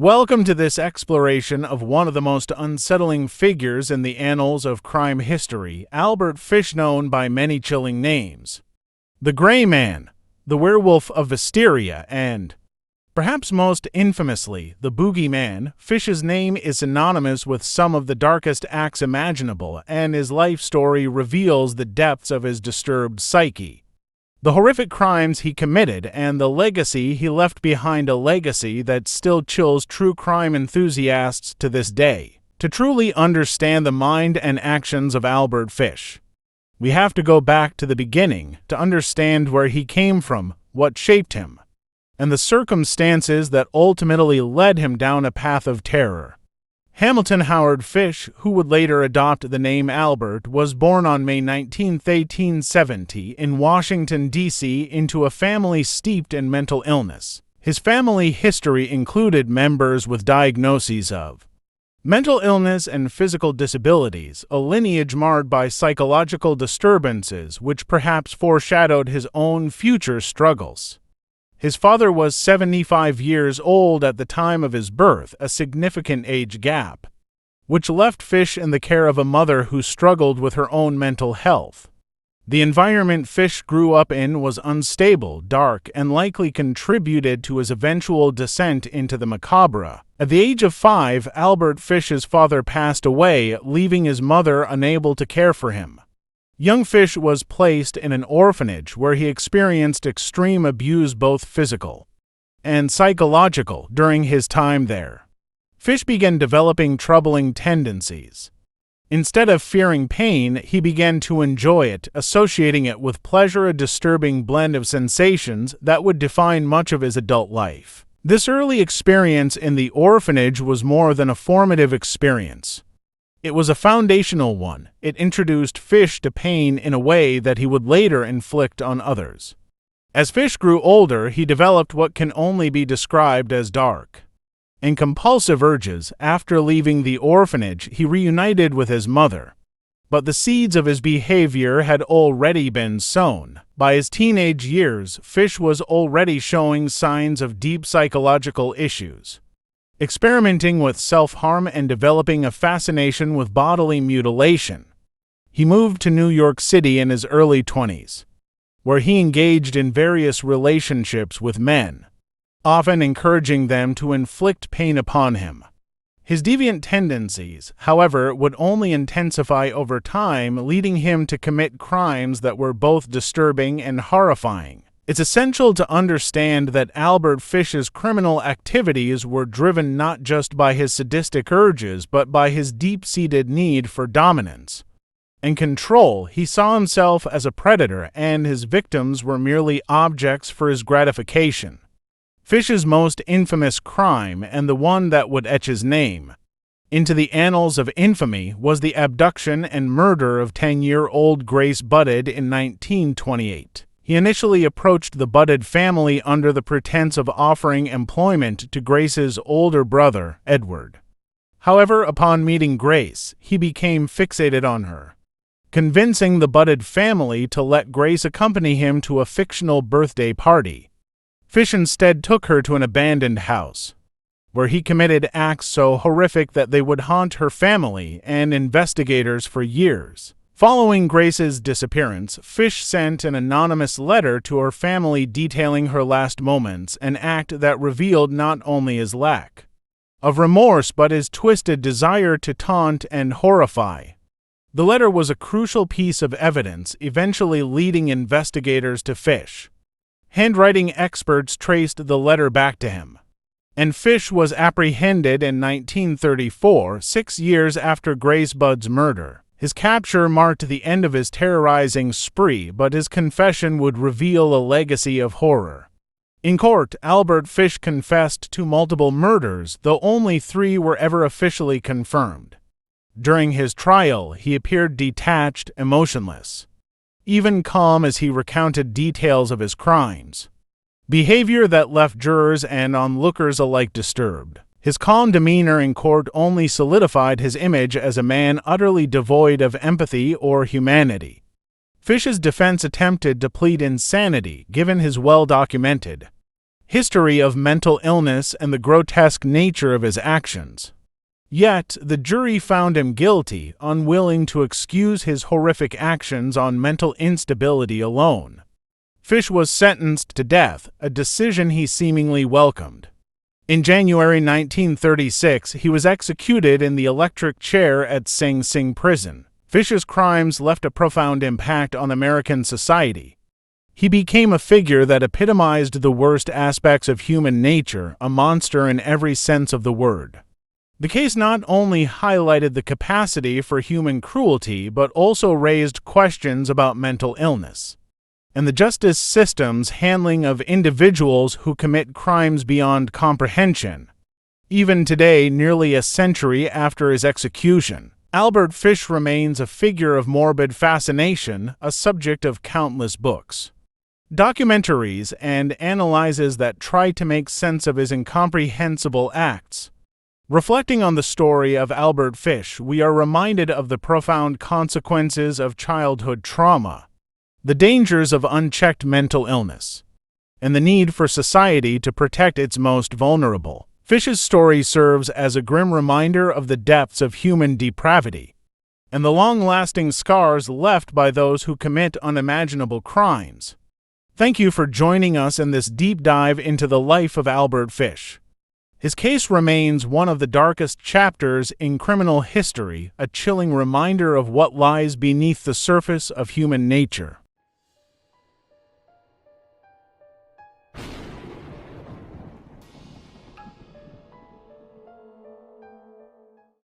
Welcome to this exploration of one of the most unsettling figures in the annals of crime history, Albert Fish, known by many chilling names. The Gray Man, the Werewolf of Wisteria, and, perhaps most infamously, the Boogey Man. Fish's name is synonymous with some of the darkest acts imaginable, and his life story reveals the depths of his disturbed psyche. The horrific crimes he committed and the legacy he left behind, a legacy that still chills true crime enthusiasts to this day. To truly understand the mind and actions of Albert Fish, we have to go back to the beginning to understand where he came from, what shaped him, and the circumstances that ultimately led him down a path of terror. Hamilton Howard Fish, who would later adopt the name Albert, was born on May 19, 1870, in Washington, D.C., into a family steeped in mental illness. His family history included members with diagnoses of mental illness and physical disabilities, a lineage marred by psychological disturbances which perhaps foreshadowed his own future struggles. His father was 75 years old at the time of his birth, a significant age gap, which left Fish in the care of a mother who struggled with her own mental health. The environment Fish grew up in was unstable, dark, and likely contributed to his eventual descent into the macabre. At the age of 5, Albert Fish's father passed away, leaving his mother unable to care for him. Young Fish was placed in an orphanage where he experienced extreme abuse, both physical and psychological, during his time there. Fish began developing troubling tendencies. Instead of fearing pain, he began to enjoy it, associating it with pleasure, a disturbing blend of sensations that would define much of his adult life. This early experience in the orphanage was more than a formative experience. It was a foundational one. It introduced Fish to pain in a way that he would later inflict on others. As Fish grew older, he developed what can only be described as dark and compulsive urges. After leaving the orphanage, he reunited with his mother. But the seeds of his behavior had already been sown. By his teenage years, Fish was already showing signs of deep psychological issues, experimenting with self-harm and developing a fascination with bodily mutilation. He moved to New York City in his early 20s, where he engaged in various relationships with men, often encouraging them to inflict pain upon him. His deviant tendencies, however, would only intensify over time, leading him to commit crimes that were both disturbing and horrifying. It's essential to understand that Albert Fish's criminal activities were driven not just by his sadistic urges but by his deep-seated need for dominance and control. He saw himself as a predator, and his victims were merely objects for his gratification. Fish's most infamous crime, and the one that would etch his name into the annals of infamy, was the abduction and murder of 10-year-old Grace Budded in 1928. He initially approached the Budded family under the pretense of offering employment to Grace's older brother, Edward. However, upon meeting Grace, he became fixated on her, convincing the Budded family to let Grace accompany him to a fictional birthday party. Fish instead took her to an abandoned house, where he committed acts so horrific that they would haunt her family and investigators for years. Following Grace's disappearance, Fish sent an anonymous letter to her family detailing her last moments, an act that revealed not only his lack of remorse but his twisted desire to taunt and horrify. The letter was a crucial piece of evidence, eventually leading investigators to Fish. Handwriting experts traced the letter back to him, and Fish was apprehended in 1934, 6 years after Grace Budd's murder. His capture marked the end of his terrorizing spree, but his confession would reveal a legacy of horror. In court, Albert Fish confessed to multiple murders, though only 3 were ever officially confirmed. During his trial, he appeared detached, emotionless, even calm as he recounted details of his crimes, behavior that left jurors and onlookers alike disturbed. His calm demeanor in court only solidified his image as a man utterly devoid of empathy or humanity. Fish's defense attempted to plead insanity, given his well-documented history of mental illness and the grotesque nature of his actions. Yet, the jury found him guilty, unwilling to excuse his horrific actions on mental instability alone. Fish was sentenced to death, a decision he seemingly welcomed. In January 1936, he was executed in the electric chair at Sing Sing prison. Fish's crimes left a profound impact on American society. He became a figure that epitomized the worst aspects of human nature, a monster in every sense of the word. The case not only highlighted the capacity for human cruelty, but also raised questions about mental illness and the justice system's handling of individuals who commit crimes beyond comprehension. Even today, nearly a century after his execution, Albert Fish remains a figure of morbid fascination, a subject of countless books, documentaries, and analyses that try to make sense of his incomprehensible acts. Reflecting on the story of Albert Fish, we are reminded of the profound consequences of childhood trauma, the dangers of unchecked mental illness, and the need for society to protect its most vulnerable. Fish's story serves as a grim reminder of the depths of human depravity and the long-lasting scars left by those who commit unimaginable crimes. Thank you for joining us in this deep dive into the life of Albert Fish. His case remains one of the darkest chapters in criminal history, a chilling reminder of what lies beneath the surface of human nature.